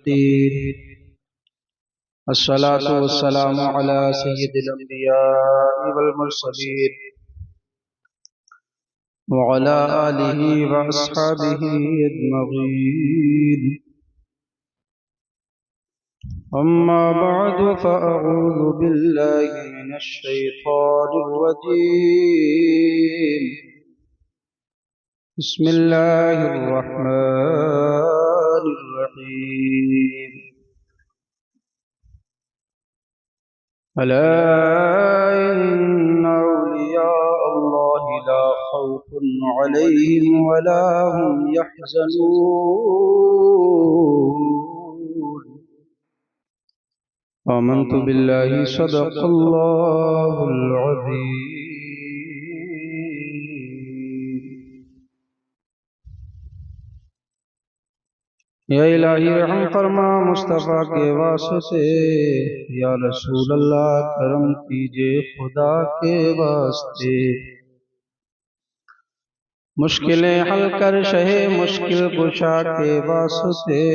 المتقين الصلاة والسلام على سيد الأنبياء والمرسلين وعلى آله وأصحابه أجمعين أما بعد فأعوذ بالله من الشيطان الرجيم بسم الله الرحمن الرحيم ألا إن أولياء الله لا خوف عليهم ولا هم يحزنون آمنت بالله صدق الله العظيم. یا الہی رحم فرما مصطفیٰ کے واسطے، یا رسول اللہ کرم کیجئے خدا کے واسطے، مشکلیں حل کر شہ مشکل کشا کے واسطے،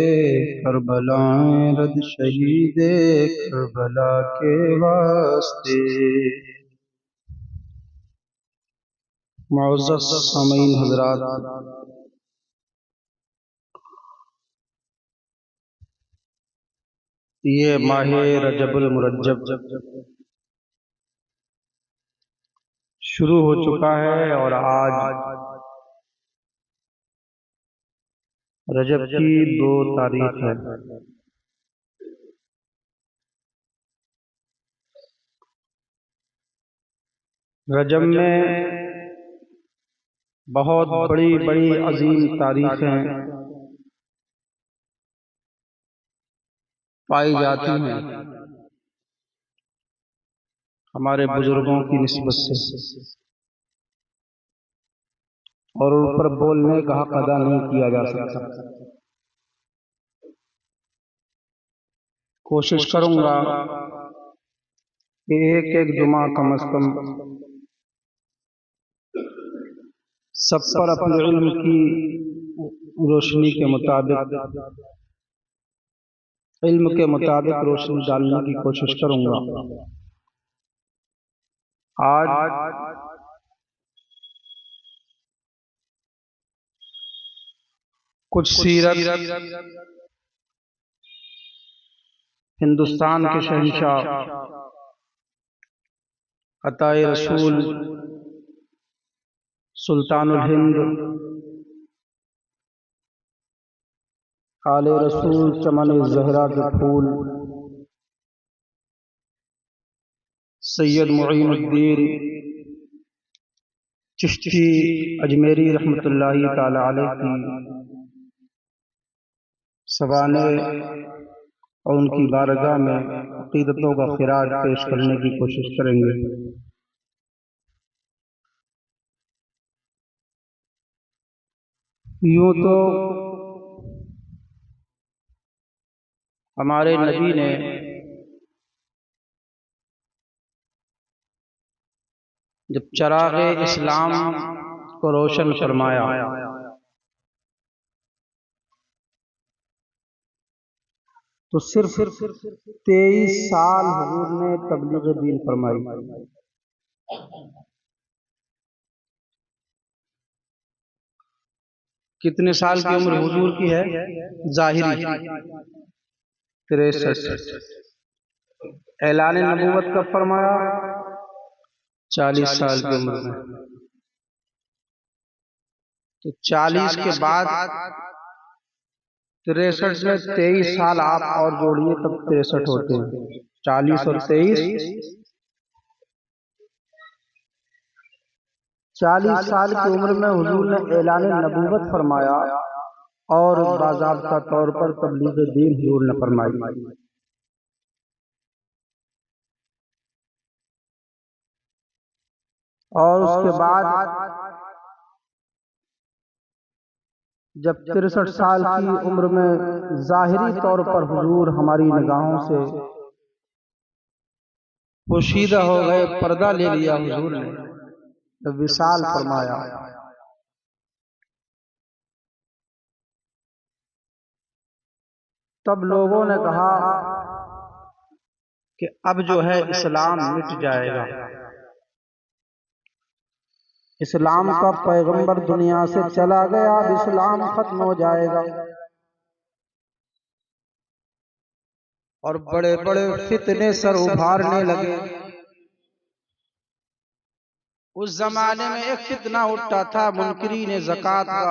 کربلائیں رد شہید کربلا کے واسطے. معزز سامعین حضرات، یہ ماہ رجب المرجب شروع ہو چکا ہے، اور آج رجب کی 2 تاریخ ہے. رجب میں بہت بڑی بڑی عظیم تاریخیں پائی جاتی ہیں ہمارے بزرگوں کی نسبت سے، اور ان پر بولنے کا حق ادا نہیں کیا جا سکتا. کوشش کروں گا کہ ایک جمعہ کم از کم سب پر اپنے علم کی روشنی کے مطابق روشنی ڈالنے کی کوشش کروں گا. آج کچھ سیرت ہندوستان کے شہنشاہ عطائے رسول سلطان الہند آل رسول چمن زہرا کے پھول سید معین الدین چشتی اجمیری رحمۃ اللہ تعالی علیہ کی سوانح اور ان کی بارگاہ میں عقیدتوں کا خراج پیش کرنے کی کوشش کریں گے. یوں تو ہمارے نبی نے جب چراغ اسلام کو روشن فرمایا تو صرف 23 سال حضور نے تبلیغ دین فرمائی. کتنے سال کی عمر حضور کی ہے؟ ظاہری 63. اعلان نبوت کب فرمایا؟ 40 سال کی عمر میں. تو 40 کے بعد 63 میں 23 سال آپ اور جوڑیے تب 63 ہوتے ہیں. 40 اور 23 40 سال کی عمر میں حضور نے اعلان نبوت فرمایا اور باضابطہ طور پر تبلیغ دین حضور نے فرمائی. اور اس کے بعد جب 63 سال کی عمر میں ظاہری طور پر حضور ہماری نگاہوں سے پوشیدہ ہو گئے، پردہ لے لیا حضور نے، وصال فرمایا. تب لوگوں نے کہا کہ اب جو ہے اسلام مٹ جائے گا، اسلام کا پیغمبر دنیا سے چلا گیا، اب اسلام ختم ہو جائے گا۔ اور بڑے بڑے فتنے سر ابھارنے لگے۔ اس زمانے میں ایک فتنہ اٹھا تھا منکرین زکوٰۃ کا،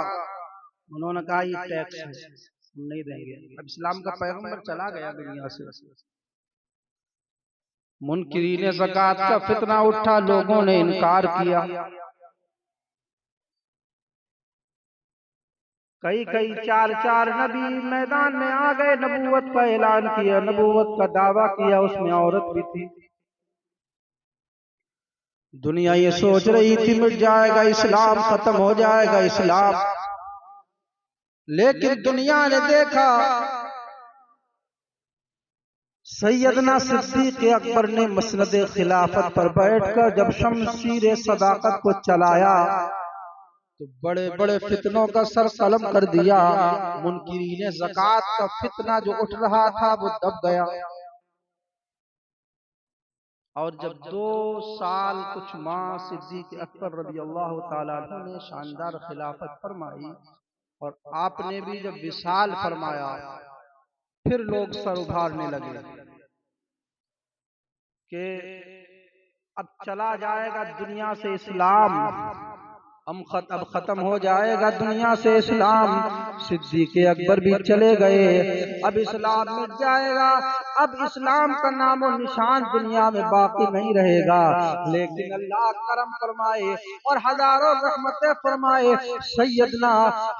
انہوں نے کہا یہ ٹیکس ہے، ہم نہیں دیں گے، اب اسلام کا پیغمبر چلا گیا دنیا سے۔ منکرین زکوٰۃ کا فتنہ اٹھا، لوگوں نے انکار کیا، کئی چار نبی میدان میں آ گئے، نبوت کا اعلان کیا، نبوت کا دعویٰ کیا، اس میں عورت بھی تھی۔ دنیا یہ سوچ رہی تھی مٹ جائے گا اسلام، ختم ہو جائے گا اسلام، لیکن دنیا نے دیکھا سیدنا صدیق اکبر نے مسند خلافت پر بیٹھ کر جب شمشیر صداقت کو چلایا تو بڑے بڑے فتنوں کا سر قلم کر دیا۔ منکرین زکوٰۃ کا فتنہ جو اٹھ رہا تھا وہ دب گیا، اور جب 2 سال کچھ ماہ صدیق اکبر رضی اللہ تعالیٰ عنہ نے شاندار خلافت فرمائی اور آپ نے بھی جب وصال فرمایا، پھر لوگ سر ابھارنے لگے کہ اب چلا جائے گا دنیا سے اسلام، اب ختم ہو جائے گا دنیا سے اسلام۔ صدیق اکبر بھی چلے گئے، اب اسلام مٹ جائے گا، اب اسلام کا نام و نشان دنیا میں باقی نہیں رہے گا۔ لیکن اللہ کرم فرمائے اور ہزاروں رحمتیں فرمائے سیدنا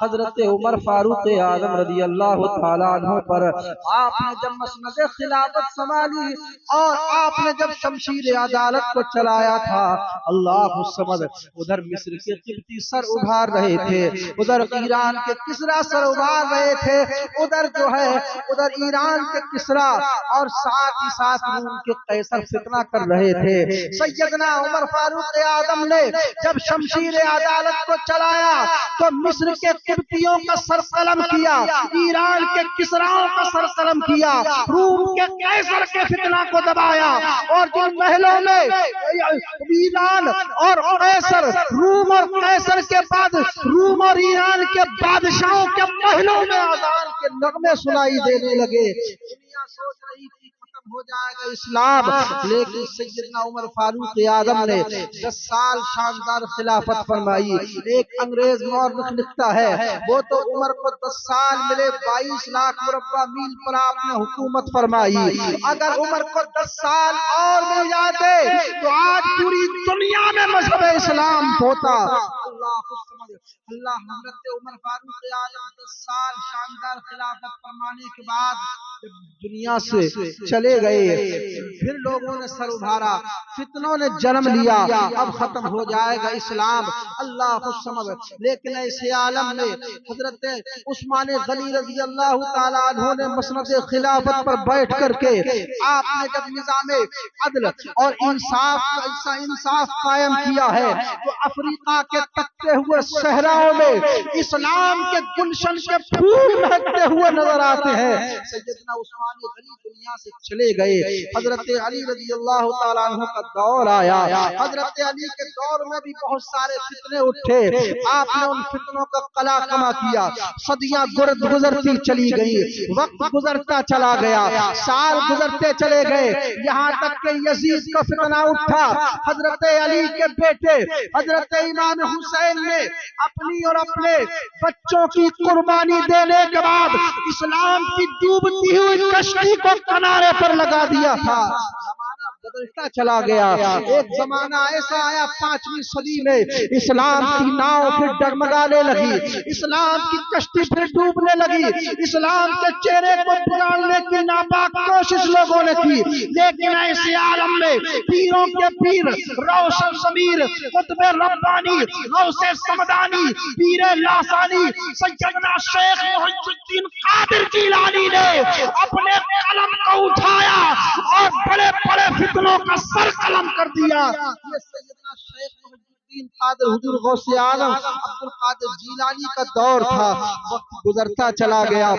حضرت عمر فاروق اعظم رضی اللہ تعالیٰ عنہ پر۔ آپ نے جب مسند خلافت سنبھالی اور آپ نے جب شمشیر عدالت کو چلایا تھا، اللہ الصمد، ادھر مصر کے قبطی سر ابھار رہے تھے، ادھر ایران کے کسرا سر ابھار رہے تھے، ادھر ایران کے کسرا اور ساتھ ہی ساتھ روم کے قیصر فتنہ کر رہے تھے۔ سیدنا عمر فاروق اعظم نے جب شمشیر عدالت کو چلایا تو مصر کے قبطیوں کا سر قلم کیا، ایران کے کسراؤں کا سر قلم کیا، روم کے قیصر کے فتنہ کو دبایا، اور جن محلوں میں ایران اور قیصر، روم اور قیصر کے بعد روم اور ایران کے بادشاہوں کے محلوں میں اذان کے نغمے سنائی دینے لگے، دنیا سوچ رہی تھی ختم ہو جائے گا اسلام، لیکن سیدنا عمر فاروق اعظم نے 10 سال شاندار خلافت فرمائی۔ ایک انگریز مورخ لکھتا ہے وہ تو عمر کو 10 سال ملے، 22 لاکھ مربع میل پر آپ نے حکومت فرمائی، اگر عمر کو 10 سال اور مل جاتے تو آج پوری دنیا میں مذہب اسلام ہوتا۔ اللہ حضرت عمر فاروق اعظم 10 سال شاندار خلافت فرمانے کے بعد جب دنیا سے چلے گئے، پھر لوگوں نے سر ابھارا، فتنوں نے جنم لیا، اب ختم ہو جائے گا اسلام، اللہ الصمد۔ لیکن ایسے عالم میں حضرت عثمان غنی رضی اللہ تعالیٰ عنہ نے مسند خلافت پر بیٹھ کر کے آپ نے جب نظام عدل اور انصاف قائم کیا ہے تو افریقہ کے تپتے ہوئے صحراؤں میں اسلام کے گلشن کے پھول مہکتے ہوئے نظر آتے ہیں۔ سیدنا عثمان غنی دنیا سے چلے گئے، حضرت علی رضی اللہ تعالیٰ عنہ کا دور آیا، حضرت علی کے دور میں بھی بہت سارے فتنے اٹھے، آپ نے ان فتنوں کا قلع کما کیا، صدیاں گزرتی چلی گئی، وقت گزرتا چلا گیا، سال گزرتے چلے گئے، یہاں تک کہ یزید کا فتنہ اٹھا۔ حضرت علی کے بیٹے حضرت امام حسین نے اپنی اور اپنے بچوں کی قربانی دینے کے بعد اسلام کی ڈوبتی ہوئی کشتی کو کنارے پر لگا دیا تھا۔ زمانہ بدلتا چلا گیا، ایک زمانہ ایسا آیا 5ویں صدی میں اسلام کی ناؤ پھر ڈگمگانے لگی، اسلام کی کشتی پھر ڈوبنے لگی، اسلام کے چہرے کو بگاڑنے کی ناپاک کوشش لوگوں نے کی، لیکن ایسے عالم میں پیروں کے پیر روشن ضمیر قطب ربانی غوث سمدانی پیر لاسانی سیدنا شیخ محی الدین قادر جیلانی نے اپنے قلم کو اٹھایا اور بڑے بڑے فتنوں کا سر قلم کر دیا۔ یہ سیدنا شیخ محی الدین قادر حضور غوث اعظم عبد القادر جیلانی کا دور تھا، وقت گزرتا چلا گیا،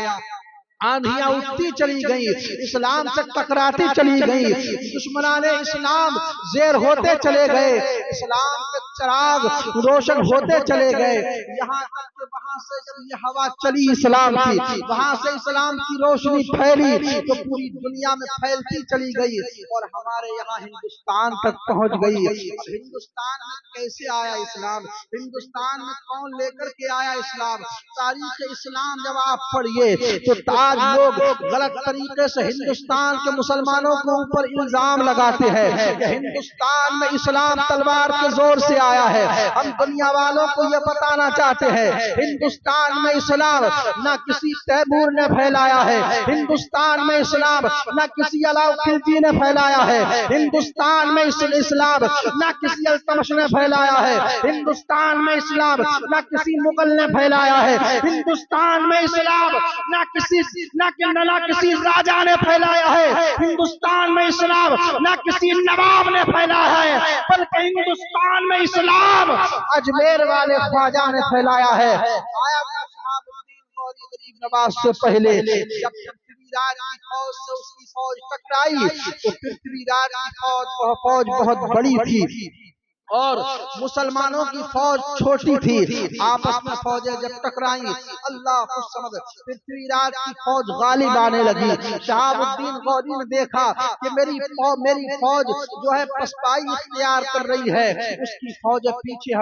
آندھیاں اٹھتی چلی گئی، اسلام سے ٹکراتی چلی گئی، دشمنان اسلام زیر ہوتے چلے گئے، اسلام کے چراغ روشن ہوتے چلے گئے، یہاں تک کہ وہاں سے جب یہ ہوا چلی اسلام کی، وہاں سے اسلام کی روشنی پھیلی تو پوری دنیا میں پھیلتی چلی گئی اور ہمارے یہاں ہندوستان تک پہنچ گئی۔ اب ہندوستان میں کیسے آیا اسلام؟ ہندوستان میں کون لے کر کے آیا اسلام؟ تاریخ اسلام جب آپ پڑھیے تو آج لوگ غلط طریقے سے ہندوستان کے مسلمانوں کے اوپر الزام لگاتے ہیں کہ ہندوستان میں اسلام تلوار کے زور سے آیا ہے۔ ہم دنیا والوں کو یہ بتانا چاہتے ہیں ہندوستان میں اسلام نہ کسی تیمور نے پھیلایا ہے، ہندوستان میں اسلام نہ کسی علاؤ خلجی نے پھیلایا ہے، ہندوستان میں اسلام نہ کسی التمش نے پھیلایا ہے، ہندوستان میں اسلام نہ کسی مغل نے پھیلایا ہے، ہندوستان میں اسلام نہ کسی راجہ نے پھیلایا ہے، ہندوستان میں اسلام نہ کسی نواب نے پھیلایا ہے، بلکہ ہندوستان میں اسلام اجمیر والے خواجہ نے پھیلایا ہے۔ آیا تھا شہاب الدین غوری غریب نواز سے پہلے، جب پرتھوی راج کی فوج سے اس کی فوج ٹکرائی تو پرتھوی راج کی فوج بہت بڑی تھی اور مسلمانوں کی فوج چھوٹی تھی، آپس میں فوجیں جب ٹکرائیں اللہ خود سمجھ پرتھوی راج کی فوج غالب آنے لگی۔ شہاب الدین غوری نے دیکھا کہ میری فوج جو ہے پسپائی اختیار کر رہی ہے، اس کی فوج پیچھے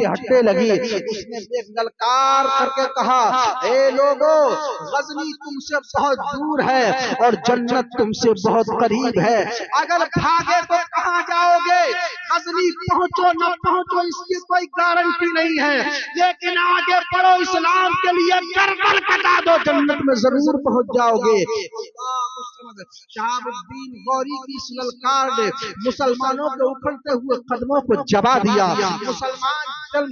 ہٹنے لگی۔ اس نے ایک للکار کر کے کہا اے لوگو، غزنی تم سے بہت دور ہے اور جنت تم سے بہت قریب ہے، اگر بھاگے تو کہاں جاؤ گے؟ غزنی پہنچو نہ پہنچو اس کی کوئی گارنٹی نہیں ہے، لیکن آگے بڑھو، اسلام کے لیے گردن کٹا دو، جنت میں ضرور پہنچ جاؤ گے۔ شہاب الدین غوری کی اس للکار نے مسلمانوں کے اکھڑتے ہوئے قدموں کو جبا دیا، مسلمان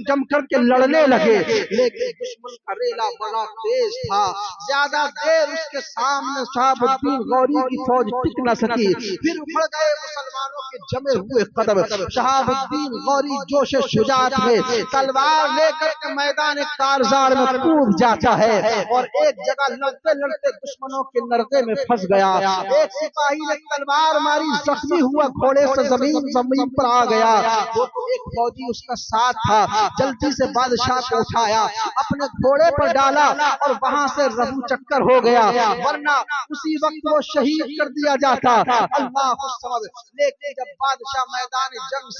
جم کر کے لڑنے لگے، لیکن دشمن کا ریلا بڑا تیز تھا، زیادہ دیر اس کے سامنے شہاب الدین غوری کی فوج ٹک نہ سکی، پھر اکھڑ گئے مسلمانوں کے جمے ہوئے قدم۔ شہاب الدین غوری جوش شجاعت میں تلوار لے کر کے میدان کارزار میں کود جاتا ہے اور ایک جگہ لڑتے لڑتے دشمنوں کے نرغے میں پھنس گیا۔ ایک سپاہی نے تلوار ماری، زخمی ہوا گھوڑے سے زمین پر آ گیا، وہ تو ایک فوجی اس کا ساتھ تھا، جلدی سے بادشاہ کو اٹھایا، اپنے گھوڑے پر ڈالا اور وہاں سے رفو چکر ہو گیا، ورنہ اسی وقت وہ شہید کر دیا جاتا۔ اللہ کو سمجھ، لیکن جب بادشاہ میدان جنگ سے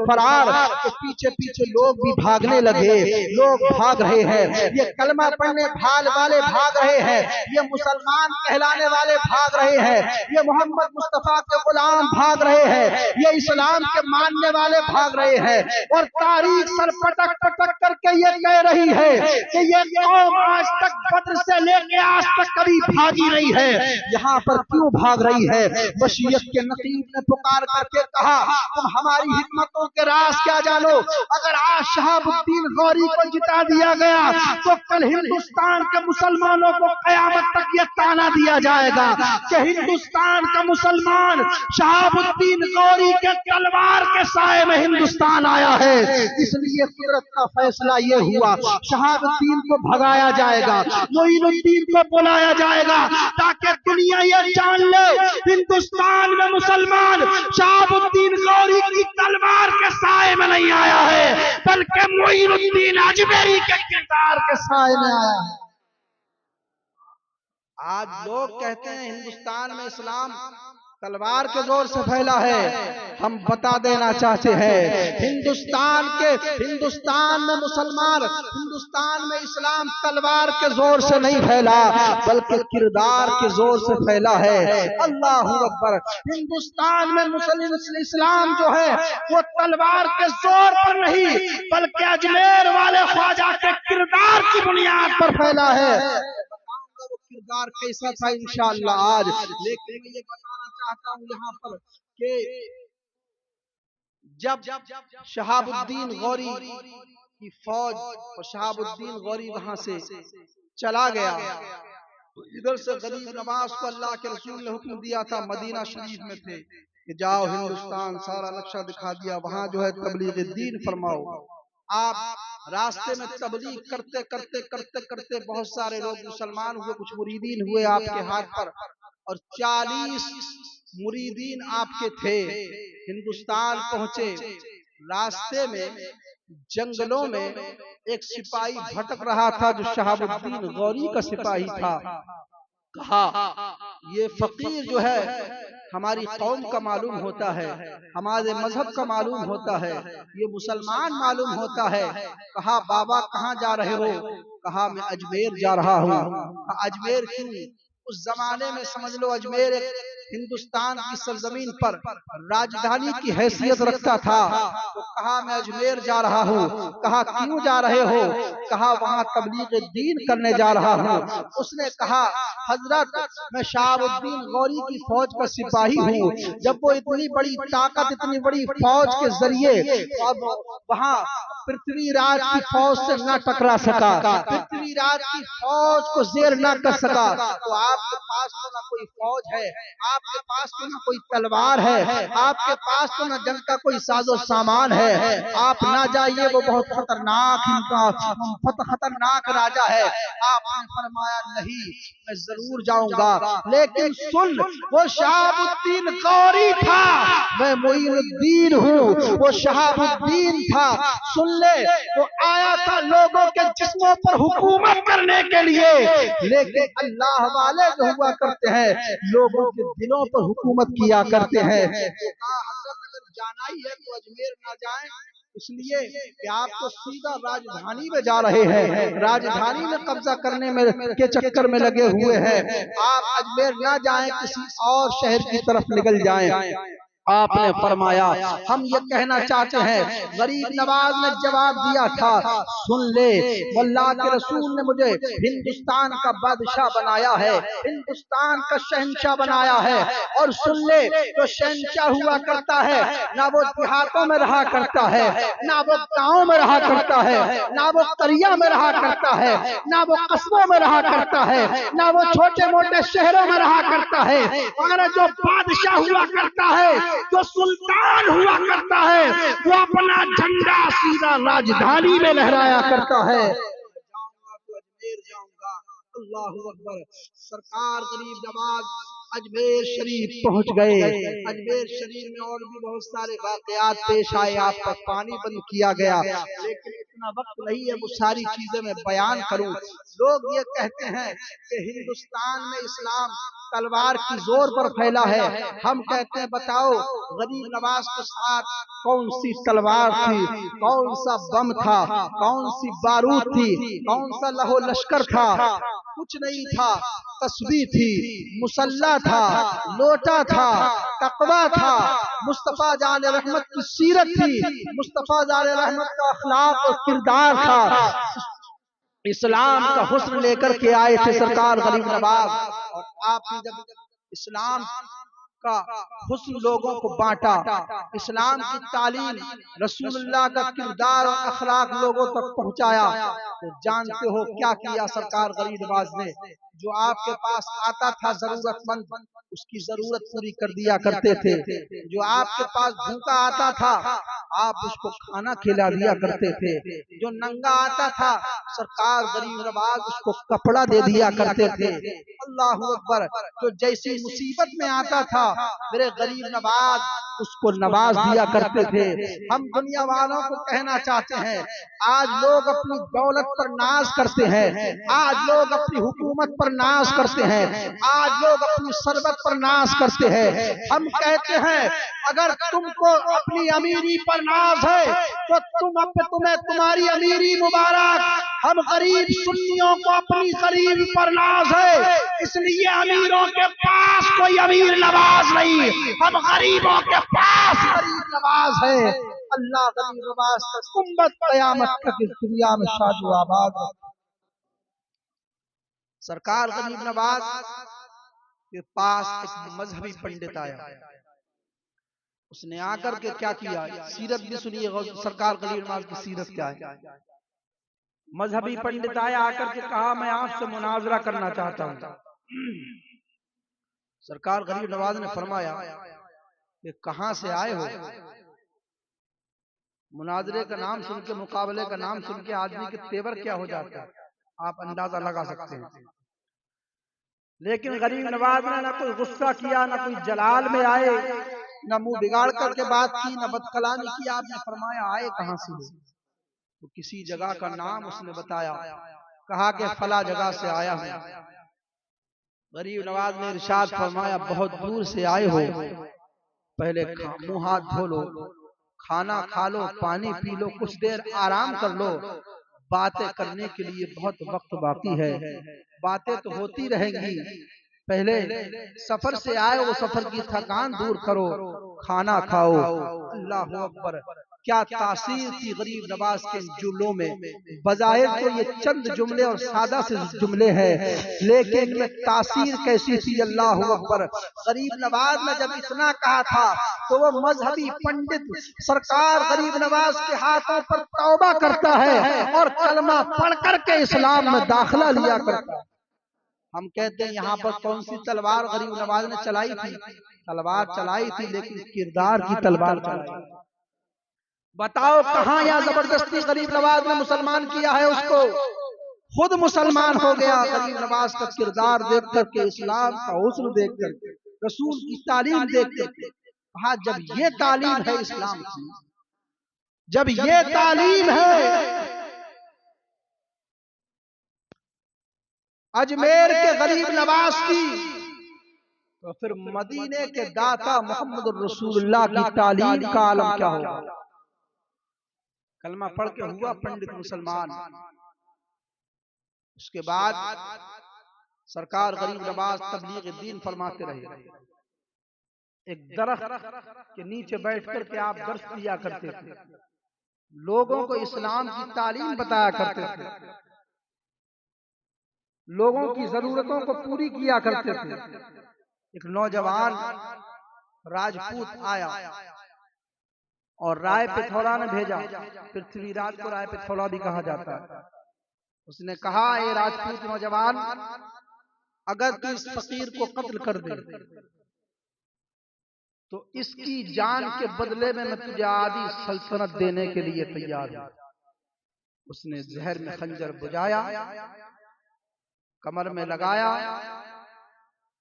فرار تو پیچھے پیچھے لوگ بھی بھاگنے لگے، لوگ بھاگ رہے ہیں، یہ کلمہ پڑھنے والے بھاگ رہے ہیں، یہ مسلمان کہلانے والے بھاگ رہے ہیں، یہ محمد مصطفیٰ کے غلام بھاگ رہے ہیں، یہ اسلام کے ماننے والے بھاگ رہے ہیں، اور تاریخ سر پٹک پٹک کر کے یہ کہہ رہی ہے کہ یہ قوم آج تک بدر سے لے کے آج تک کبھی بھاگی نہیں ہے، یہاں پر کیوں بھاگ رہی ہے؟ وشیت کے نقیب نے پکار کر کے کہا تم ہماری حکمتوں کے راز کیا جانو؟ اگر آج شہاب الدین غوری کو جتا دیا گیا تو کل ہندوستان کے مسلمانوں کو قیامت تک یہ تانا دیا جائے گا کہ ہندوستان کا مسلمان شہاب الدین غوری کے تلوار کے سائے میں ہندوستان آیا ہے۔ اس لیے قدرت کا فیصلہ یہ ہوا شہاب الدین کو بھگایا جائے گا، معین الدین کو بلایا جائے گا، تاکہ دنیا یہ جان لے ہندوستان میں مسلمان شہاب الدین غوری کی تلوار کے سائے میں نہیں آیا ہے، بلکہ معین الدین اجمیری کے کردار کے سائے میں آیا ہے۔ آج لوگ کہتے ہیں ہندوستان میں اسلام تلوار کے زور سے پھیلا ہے، ہم بتا دینا چاہتے ہیں ہندوستان میں مسلمان، ہندوستان میں اسلام تلوار کے زور سے نہیں پھیلا بلکہ کردار کے زور سے پھیلا ہے۔ اللہ اکبر! ہندوستان میں اسلام جو ہے وہ تلوار کے زور پر نہیں بلکہ اجمیر والے خواجہ کے کردار کی بنیاد پر پھیلا ہے۔ کردار کیسا تھا انشاءاللہ آج، لیکن میں یہ بتانا چاہتا ہوں یہاں پر کہ جب شہاب الدین غوری کی فوج اور شہاب الدین غوری وہاں سے چلا گیا تو ادھر سے غریب نواز کو اللہ کے رسول نے حکم دیا تھا، مدینہ شریف میں تھے، کہ جاؤ ہندوستان سارا نقشہ دکھا دیا، وہاں جو ہے تبلیغ دین فرماؤ۔ آپ راستے میں تبلیغ کرتے کرتے کرتے کرتے بہت سارے لوگ مسلمان ہوئے، کچھ مریدین ہوئے آپ کے ہاتھ پر، اور 40 مریدین آپ کے تھے۔ ہندوستان پہنچے، راستے میں جنگلوں میں ایک سپاہی بھٹک رہا تھا جو شہاب الدین غوری کا سپاہی تھا۔ کہا یہ فقیر جو ہے ہماری قوم کا معلوم ہوتا ہے، ہمارے مذہب کا معلوم ہوتا ہے، یہ مسلمان معلوم ہوتا ہے۔ کہا بابا کہاں جا رہے ہو؟ کہا میں اجمیر جا رہا ہوں۔ کہا اجمیر کیوں؟ اس زمانے میں سمجھ لو اجمیر ہندوستان کی سرزمین پر راجدھانی کی حیثیت رکھتا تھا۔ تو کہا میں اجمیر جا رہا ہوں۔ کہا کیوں جا رہے ہو؟ کہا وہاں تبلیغ دین کرنے جا رہا ہوں۔ اس نے کہا حضرت میں شہاب الدین غوری کی فوج کا سپاہی ہوں، جب وہ اتنی بڑی طاقت اتنی بڑی فوج کے ذریعے اب وہاں پرتھوی راج کی فوج سے نہ ٹکرا سکا، پرتھوی راج کی فوج کو زیر نہ کر سکا، تو آپ کے پاس تو نہ کوئی فوج ہے، آپ کے پاس تو نہ کوئی تلوار ہے، آپ کے پاس تو نہ جنگ کا کوئی ساز و سامان ہے، آپ نہ جائیے، وہ بہت خطرناک راجا ہے۔ آپ نے فرمایا نہیں میں ضرور جاؤں گا، لیکن سن وہ شہاب الدین غوری تھا، میں معین الدین ہوں، وہ شہاب الدین تھا، سن لے وہ آیا تھا لوگوں کے جسموں پر حکومت کرنے کے لیے، لیکن اللہ والے جو ہوا کرتے ہیں لوگوں کے دلوں پر حکومت کیا کرتے ہیں۔ تو کہا حضرت اگر جانا ہی ہے تو اجمیر نہ جائیں، اس لیے کہ آپ تو سیدھا راجدھانی میں جا رہے ہیں، راجدھانی میں قبضہ کرنے میں کے چکر میں لگے ہوئے ہیں، آپ اجمیر نہ جائیں، کسی اور شہر کی طرف نکل جائیں۔ آپ نے فرمایا ہم یہ کہنا چاہتے ہیں، غریب نواز نے جواب دیا تھا سن لے اللہ کے رسول نے مجھے ہندوستان کا بادشاہ بنایا ہے، ہندوستان کا شہنشاہ بنایا ہے، اور سن لے جو شہنشاہ ہوا کرتا ہے نہ وہ دیہاتوں میں رہا کرتا ہے، نہ وہ گاؤں میں رہا کرتا ہے، نہ وہ قریہ میں رہا کرتا ہے، نہ وہ قصبوں میں رہا کرتا ہے، نہ وہ چھوٹے موٹے شہروں میں رہا کرتا ہے، مگر جو بادشاہ ہوا کرتا ہے، جو سلطان ہوا کرتا ہے، وہ اپنا جھنڈا سیدھا راجدھانی میں لہرایا کرتا ہے۔ اللہ اکبر۔ سرکار غریب نواز اجمیر شریف پہنچ گئے۔ اجمیر شریف میں اور بھی بہت سارے واقعات پیش آئے، آپ پر پانی بند کیا گیا، لیکن اتنا وقت نہیں ہے وہ ساری چیزیں میں بیان کروں۔ لوگ یہ کہتے ہیں کہ ہندوستان میں اسلام تلوار کی زور پر پھیلا ہے، ہم کہتے ہیں بتاؤ غریب نواز کے ساتھ کون سی تلوار تھی، کون سا بم تھا، کون سی بارود تھی، کون سا لہو لشکر تھا؟ کچھ نہیں تھا، تسبیح تھی، مسلح تھا، لوٹا تھا، تقویٰ تھا، مصطفیٰ جان رحمت کی سیرت تھی، مصطفیٰ جان رحمت کا اخلاق اور کردار تھا۔ اسلام کا حسن لے کر کے آئے تھے سرکار غریب نواز، اور آپ نے جب اسلام کا حسن لوگوں کو بانٹا، اسلام کی تعلیم، رسول اللہ کا کردار اور اخلاق لوگوں تک پہنچایا، تو جانتے ہو کیا کیا سرکار غریب نواز نے؟ جو آپ کے پاس آتا تھا ضرورت مند اس کی ضرورت پوری کر دیا کرتے تھے، جو آپ کے پاس بھوکا آتا تھا آپ اس کو کھانا کھلا دیا کرتے تھے، جو ننگا آتا تھا سرکار غریب نواز اس کو کپڑا دے دیا کرتے تھے۔ اللہ اکبر۔ جو جیسی مصیبت میں آتا تھا میرے غریب نواز اس کو نواز دیا کرتے تھے۔ ہم دنیا والوں کو کہنا چاہتے ہیں آج لوگ اپنی دولت پر ناز کرتے ہیں، آج لوگ اپنی حکومت پر ناز کرتے ہیں، آج لوگ اپنی ثروت پر ناز کرتے ہیں۔ ہم کہتے ہیں اگر تم کو اپنی امیری پر ناز ہے تو تمہیں تمہاری امیری مبارک، ہم غریب سنیوں کو اپنی غریب پر ناز ہے، اس لیے امیروں کے پاس کوئی امیر نواز نہیں، ہم غریبوں کے پاس غریب نواز ہے۔ اللہ غریب نواز کا گنبد قیامت تک اس دنیا میں شاد و آباد۔ سرکار غریب نواز کے پاس ایک مذہبی پنڈت آیا، اس نے آ کر کے کیا کیا؟ سیرت بھی سنیے سرکار غریب نواز کی سیرت کیا ہے۔ مذہبی پنڈت آیا، آ کر کے کہا میں آپ سے مناظرہ کرنا چاہتا ہوں۔ سرکار غریب نواز نے فرمایا کہ کہاں سے آئے ہو؟ مناظرے کا نام سن کے، مقابلے کا نام سن کے آدمی کے تیور کیا ہو جاتا ہے آپ اندازہ لگا سکتے ہیں۔ لیکن غریب نواز نے نہ کوئی غصہ کیا، نہ کوئی جلال میں آئے، نہ منہ بگاڑ کر کے بات کی، نہ بد کلامی کی۔ آپ نے فرمایا آئے کہاں سے ہو؟ تو کسی جگہ کا نام اس نے بتایا، کہا کہ فلاں جگہ سے آیا ہوں۔ غریب نواز نے ارشاد فرمایا بہت دور سے آئے ہو، پہلے منہ ہاتھ دھو لو، کھانا کھا لو، پانی پی لو، کچھ دیر آرام کر لو، باتیں کرنے کے لیے بہت وقت باقی ہے، باتیں تو ہوتی رہیں گی، پہلے سفر سے آئے وہ سفر کی تھکان دور کرو، کھانا کھاؤ۔ اللہ اکبر، کیا تاثیر تھی غریب نواز کے جملوں میں۔ بظاہر تو یہ چند جملے اور سادہ سے جملے ہیں، لیکن میں تاثیر کیسی تھی، اللہ اکبر۔ غریب نواز نے جب اتنا کہا تھا تو وہ مذہبی پنڈت سرکار غریب نواز کے ہاتھوں پر توبہ کرتا ہے اور کلمہ پڑھ کر کے اسلام میں داخلہ لیا کرتا ہے۔ ہم کہتے ہیں یہاں پر کون سی تلوار غریب نواز نے چلائی تھی؟ تلوار چلائی تھی لیکن کردار کی تلوار چلائی۔ بتاؤ کہاں یا زبردستی غریب نواز نے مسلمان کیا ہے اس کو؟ خود مسلمان ہو گیا غریب نواز کا کردار دیکھ کر کے، اسلام کا حسن دیکھ کر کے، رسول کی تعلیم دیکھ کر کے۔ کہا جب یہ تعلیم ہے اسلام کی، جب یہ تعلیم ہے اجمیر کے غریب نواز کی، تو پھر مدینے کے داتا محمد الرسول اللہ کی تعلیم کا عالم کیا ہوگا؟ کلمہ پڑھ کے ہوا پنڈت مسلمان۔ اس کے بعد سرکار غریب نواز تبلیغ دین فرماتے رہے۔ ایک درخت کے نیچے بیٹھ کر کے آپ درس دیا کرتے تھے، لوگوں کو اسلام کی تعلیم بتایا کرتے تھے، لوگوں کی ضرورتوں کو پوری کیا کرتے تھے۔ ایک نوجوان راجپوت آیا اور رائے پتھوڑا نے بھیجا، پرتھوی راج کو رائے پتھوڑا بھی کہا جاتا ہے۔ اس نے کہا اے راجپوت نوجوان، اگر تو اس فقیر کو قتل کر دے تو اس کی جان کے بدلے میں تجھے آدھی سلطنت دینے کے لیے تیار ہوں۔ اس نے زہر میں خنجر بجایا، کمر میں لگایا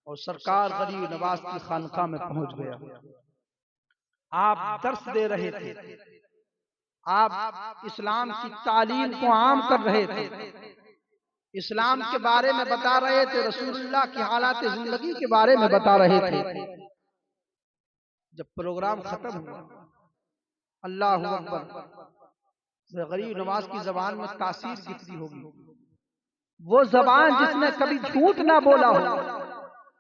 اور سرکار غریب نواز کی خانقاہ میں پہنچ گیا۔ آپ درس دے رہے تھے، آپ اسلام کی تعلیم کو عام کر رہے تھے، اسلام کے بارے میں بتا رہے تھے، رسول اللہ کی حالات زندگی کے بارے میں بتا رہے تھے۔ جب پروگرام ختم ہوا، اللہ اکبر، غریب نواز کی زبان میں تاثیر کتنی ہوگی۔ وہ زبان جس نے کبھی جھوٹ نہ بولا ہو،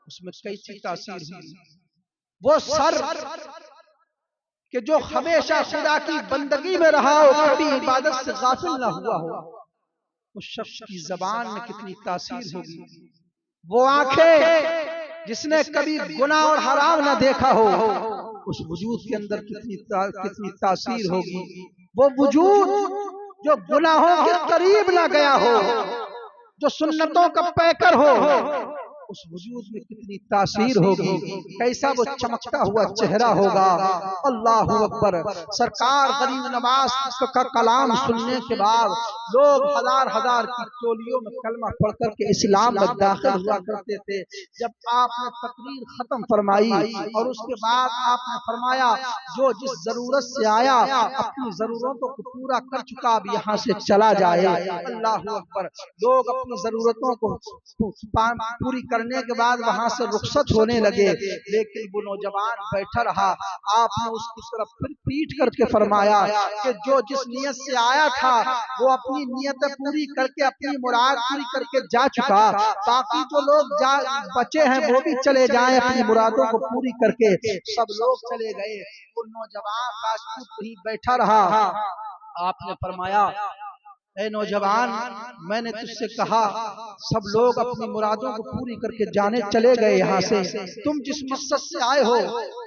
اس میں کیسی تاثیر ہوئی۔ وہ سر کہ جو ہمیشہ خدا کی بندگی میں رہا ہو، کبھی عبادت سے غافل نہ ہوا ہو، اس شخص کی زبان میں کتنی تاثیر ہوگی۔ وہ آنکھیں جس نے کبھی گناہ اور حرام نہ دیکھا ہو، اس وجود کے اندر کتنی تاثیر ہوگی۔ وہ وجود جو گناہوں کے قریب نہ گیا ہو، جو سنتوں کا پیکر ہو، اس وجود میں کتنی تاثیر ہوگی، کیسا وہ چمکتا ہوا چہرہ ہوگا۔ اللہ اکبر۔ سرکار غریب نواز کا کلام سننے کے بعد لوگ ہزار ہزار کی ٹولیوں میں کلمہ پڑھ کر کے اسلام میں داخل ہوا کرتے تھے۔ جب آپ نے تقریر ختم فرمائی اور اس کے بعد آپ نے فرمایا جو جس ضرورت سے آیا اپنی ضرورتوں کو پورا کر چکا، اب یہاں سے چلا جائے۔ اللہ اکبر۔ لوگ اپنی ضرورتوں کو پوری کرنے کے بعد وہاں سے رخصت ہونے لگے، لیکن وہ نوجوان بیٹھا رہا۔ آپ نے اس کی طرف پھر پیٹ کر کے فرمایا کہ جو جس نیت سے آیا تھا وہ اپنی نیتیں پوری کر کے، اپنی مراد پوری کر کے جا چکا، باقی جو لوگ بچے ہیں وہ بھی چلے جائیں اپنی مرادوں کو پوری کر کے۔ سب لوگ چلے گئے، وہ نوجوان راجپوت وہیں بیٹھا رہا۔ آپ نے فرمایا اے نوجوان، میں نے تجھ سے کہا سب لوگ اپنی مرادوں کو پوری کر کے جانے چلے گئے یہاں سے، تم جس مقصد سے آئے ہو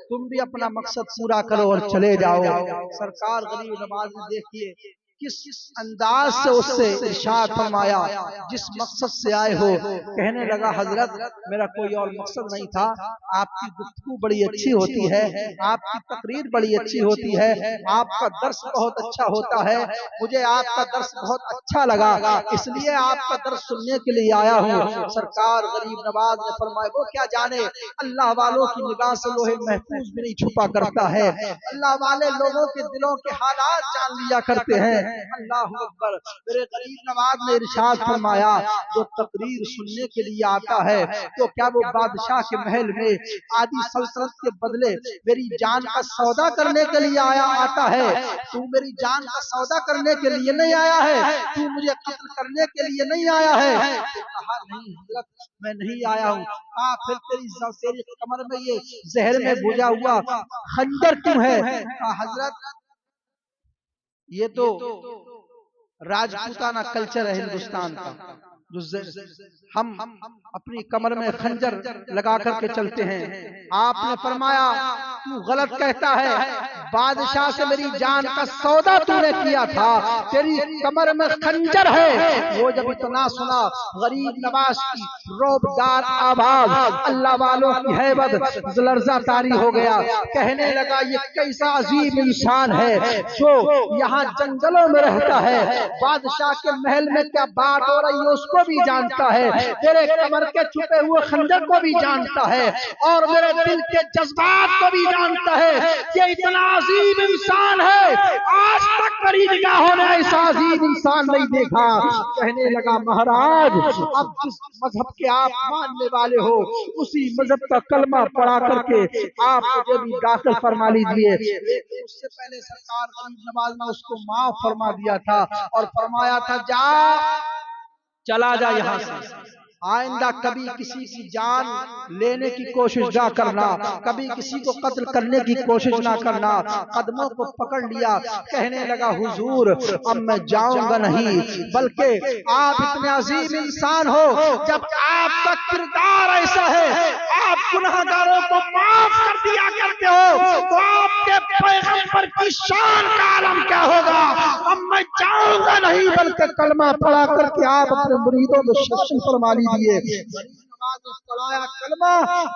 تم بھی اپنا مقصد پورا کرو اور چلے جاؤ۔ سرکار غریب نواز نے دیکھیے کس انداز سے اس سے ارشاد فرمایا جس مقصد سے آئے ہو. کہنے لگا حضرت میرا کوئی اور مقصد نہیں تھا، آپ کی گفتگو بڑی اچھی ہوتی ہے، آپ کی تقریر بڑی اچھی ہوتی ہے، آپ کا درس بہت اچھا ہوتا ہے، مجھے آپ کا درس بہت اچھا لگا، اس لیے آپ کا درس سننے کے لیے آیا ہوں. سرکار غریب نواز نے فرمایا وہ کیا جانے اللہ والوں کی نگاہ سے لوہے محفوظ بھی نہیں چھپا کرتا ہے، اللہ والے لوگوں کے دلوں کے حالات جان لیا کرتے ہیں. اللہ اکبر. میرے غریب نواز نے ارشاد فرمایا جو تقریر سننے کے لیے آتا ہے تو کیا وہ بادشاہ کے محل میں آدھی سلطنت کے بدلے میری جان کا سودا کرنے کے لیے آتا ہے؟ تو میری جان کا سودا کرنے کے لیے نہیں آیا ہے، تو مجھے قتل کرنے کے لیے نہیں آیا ہے. تو کہا نہیں حضرت میں نہیں آیا ہوں. پھر تیری کمر میں یہ زہر میں بھجا ہوا خنجر کیوں ہے؟ کہا حضرت یہ تو راجپوتانہ کلچر ہے ہندوستان کا، جو ہم اپنی کمر میں خنجر لگا کر کے چلتے ہیں. آپ نے فرمایا تو غلط کہتا ہے، بادشاہ سے میری جان کا سودا تو نے کیا تھا، تیری کمر میں خنجر ہے. وہ جب اتنا سنا غریب نواز کی روبدار آواز، اللہ والوں کی ہیبت لرزہ طاری ہو گیا. کہنے لگا یہ کیسا عظیم انسان ہے جو یہاں جنگلوں میں رہتا ہے، بادشاہ کے محل میں کیا بات ہو رہی ہے اس کو بھی جانتا ہے، تیرے کمر کے چھپے ہوئے خنجر کو بھی جانتا ہے، اور میرے دل کے جذبات کو بھی جانتا ہے. یہ اتنا عظیم انسان ہے، آج تک میری نگاہوں نے ایسا عظیم انسان نہیں دیکھا. کہنے لگا مہاراج اب جس مذہب کے آپ ماننے والے ہو اسی مذہب کا کلمہ پڑھا کر کے آپ مجھے بھی داخل فرما لیجیے. لیکن اس سے پہلے سرکار غریب نواز نے اس کو معاف فرما دیا تھا اور فرمایا تھا جا چلا جا یہاں سے، آئندہ کبھی کسی کی جان لینے کی کوشش نہ کرنا، کبھی کسی کو قتل کرنے کی کوشش نہ کرنا. قدموں کو پکڑ لیا. کہنے لگا حضور اب میں جاؤں گا نہیں، بلکہ آپ اتنے عظیم انسان ہو، جب آپ کا کردار ایسا ہے آپ گناہگاروں کو معاف کر دیا کرتے ہو تو آپ کے پیغمبر کی شان کا عالم کیا ہوگا. اب میں جاؤں گا نہیں بلکہ کلمہ پڑھا کر کے آپ اپنے مریدوں میں شامل فرما لیجیے. پڑھایا کلمہ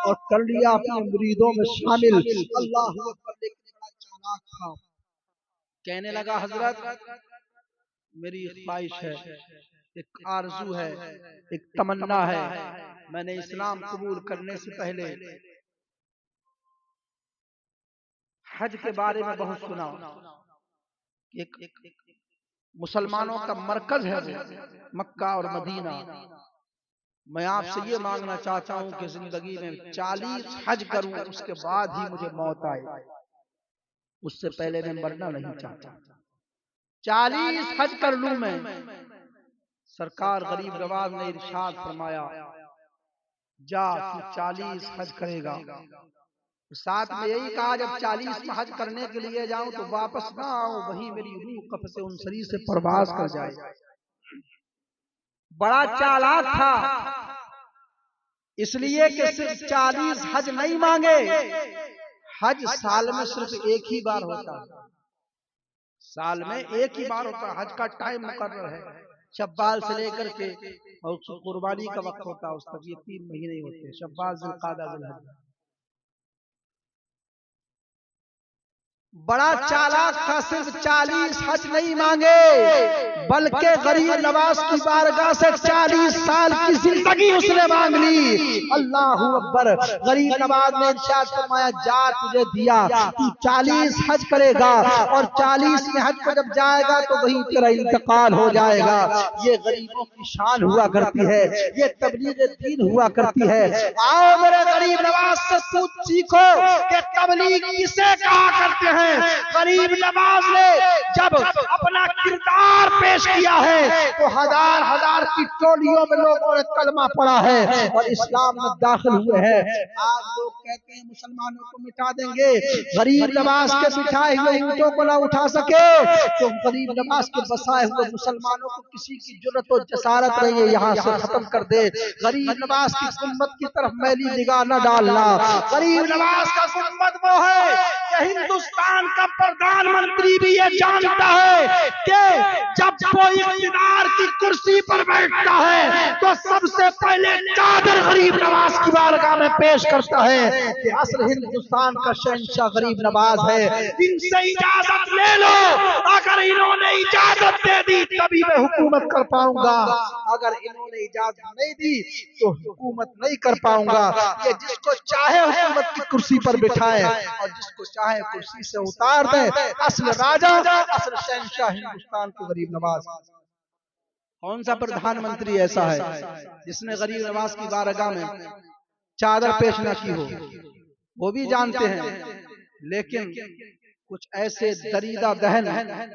اور کر لیا اپنے مریدوں میں شامل. اللہ اکبر. لیکن بڑا چالاک تھا. کہنے لگا حضرت میری خواہش ہے، ایک آرزو ہے، ایک تمنا ہے، میں نے اسلام قبول کرنے سے پہلے حج کے بارے میں بہت سنا. ایک مسلمانوں کا مرکز ہے وہ مکہ اور مدینہ. میں آپ سے یہ مانگنا چاہتا ہوں کہ زندگی میں 40 حج کروں، اس کے بعد ہی مجھے موت آئے، اس سے پہلے میں مرنا نہیں چاہتا. 40 حج کر لوں میں. سرکار غریب نواز نے ارشاد فرمایا جا تو 40 حج کرے گا. ساتھ میں یہی کہا جب 40 حج کرنے کے لیے جاؤں تو واپس نہ آؤں، وہی میری روح قفس انصری سے پرواز کر جائے. بڑا چالاک تھا، اس لیے کہ صرف 40 حج نہیں مانگے. حج سال میں صرف ایک ہی بار ہوتا ہے، سال میں ایک ہی بار ہوتا ہے. حج کا ٹائم مقرر ہے، شوال سے لے کر کے اور قربانی کا وقت ہوتا ہے اس تک. یہ 3 مہینے ہوتے ہیں، شوال، ذوالقعدہ، ذوالحج. بڑا چالاک تھا، صرف 40 حج نہیں مانگے بلکہ غریب نواز کی بارگاہ سے 40 سال کی زندگی اس نے مانگ لی. اللہ اکبر. غریب نواز نے ارشاد فرمایا جا تجھے دیا، تو 40 حج کرے گا اور 40 میں حج کو جب جائے گا تو وہیں تیرا انتقال ہو جائے گا. یہ غریبوں کی شان ہوا کرتی ہے، یہ تبلیغ دین ہوا کرتی ہے. آؤ میرے غریب نواز سے کچھ سیکھو کہ تبلیغ کسے کہا کرتے ہیں. غریب نواز نے جب اپنا کردار پیش کیا ہے تو ہزار ہزار کی ٹولیوں میں لوگوں نے کلمہ پڑھا ہے اور اسلام میں داخل ہوئے ہیں. آج لوگ کہتے ہیں مسلمانوں کو مٹا دیں گے، غریب نواز کے بٹھائے ہوئے اونٹوں کو نہ اٹھا سکے تو غریب نواز کے بسائے ہوئے مسلمانوں کو کسی کی جرأت و جسارت نہیں ہے یہاں سے ختم کر دے. غریب نواز کی گنبد کی طرف میلی نگاہ نہ ڈالنا. غریب نواز کا گنبد وہ ہے کہ ہندوستان کا پردھان منتری بھی یہ جانتا ہے کہ جب کوئی اقتدار کی کرسی پر بیٹھتا ہے تو سب سے پہلے چادر غریب نواز کی بارگاہ میں پیش کرتا ہے کہ اصل ہندوستان کا شہنشاہ غریب نواز ہے، ان سے اجازت لے لو، اگر انہوں نے اجازت دے دی تبھی میں حکومت کر پاؤں گا، اگر انہوں نے اجازت نہیں دی تو حکومت نہیں کر پاؤں گا۔ یہ جس کو چاہے حکومت کی کرسی پر بٹھائے اور جس کو چاہے کرسی سے اتار دے، اصل راجہ، اصل شہنشاہ ہندوستان کو غریب نواز۔ کون سا پردھان منتری ایسا ہے جس نے غریب نواز کی بارگاہ میں چادر پیش نہ کی ہو؟ وہ بھی جانتے ہیں، لیکن کچھ ایسے دریدہ دہن،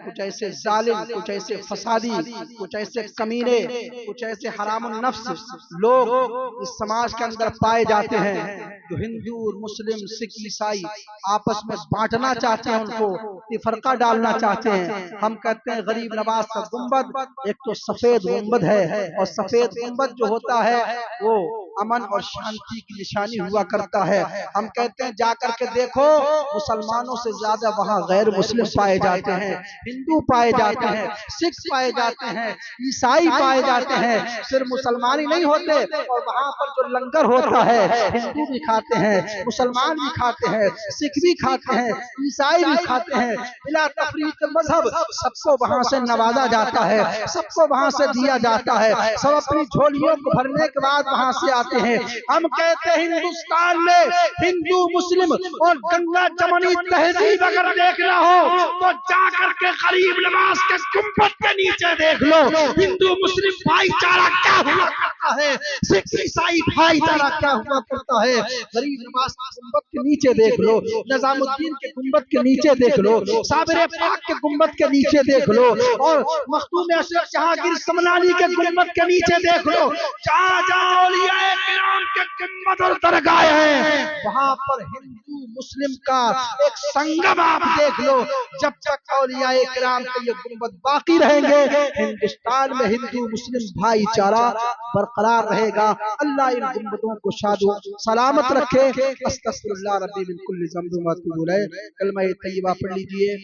کچھ ایسے ظالم، کچھ ایسے فسادی، کچھ ایسے کمینے، کچھ ایسے حرام النفس لوگ اس سماج کے اندر پائے جاتے ہیں جو ہندو، مسلم، سکھ، عیسائی آپس میں بانٹنا چاہتے ہیں، ان کو فرقہ ڈالنا چاہتے ہیں۔ ہم کہتے ہیں غریب نواز کا گنبد ایک تو سفید گنبد ہے، اور سفید گنبد جو ہوتا ہے وہ امن اور شانتی کی نشانی ہوا کرتا ہے۔ ہم کہتے ہیں جا کر کے دیکھو، مسلمانوں سے زیادہ وہاں غیر مسلم پائے جاتے ہیں، ہندو پائے جاتے ہیں، سکھ پائے جاتے ہیں، عیسائی پائے جاتے ہیں، صرف مسلمان ہی نہیں ہوتے، اور وہاں پر جو لنگر ہوتا ہے ہندو بھی کھاتے ہیں، مسلمان بھی کھاتے ہیں، سکھ بھی کھاتے ہیں، عیسائی بھی کھاتے ہیں، بلا تفریق مذہب سب کو وہاں سے نوازا جاتا ہے، سب کو وہاں سے دیا جاتا ہے، سب اپنی جھولیوں کو بھرنے کے بعد وہاں سے آتے ہیں۔ ہم کہتے ہیں ہندوستان میں ہندو، مسلم اور گنگا جمنی تہذیب اگر دیکھنا ہو تو جا کر کے غریب نواز کے گنبد کے نیچے دیکھ لو، ہندو مسلم بھائی چارہ کیا ہوا کرتا ہے، سکھ عیسائی بھائی چارہ کیا ہوا کرتا ہے۔ غریب نواز کے گنبد کے نیچے دیکھ لو، نظام الدین کے گنبد کے نیچے دیکھ لو، صابر پاک کے گنبد کے نیچے دیکھ لو، اور مخدوم اشرف جہانگیر سمنانی کے گنبد کے نیچے دیکھ لو، جہاں جہاں اولیاء کرام کے گنبد اور درگاہیں ہیں وہاں پر ہندو مسلم کا ایک سنگم آپ دیکھ لو۔ جب تک اولیاء کرام کے یہ گنبد باقی رہیں گے، ہندوستان میں ہندو مسلم بھائی چارہ برقرار رہے گا۔ اللہ ان گنبدوں کو شاد و سلامت رکھے۔ استغفر اللہ ربی من کل ذنب و اتوب الیہ۔ کلمہ طیبہ پڑھ لیجئے،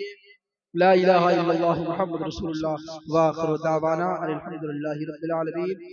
لا الہ الا اللہ محمد رسول اللہ، وآخر دعوانا الحمدللہ رب العالمین۔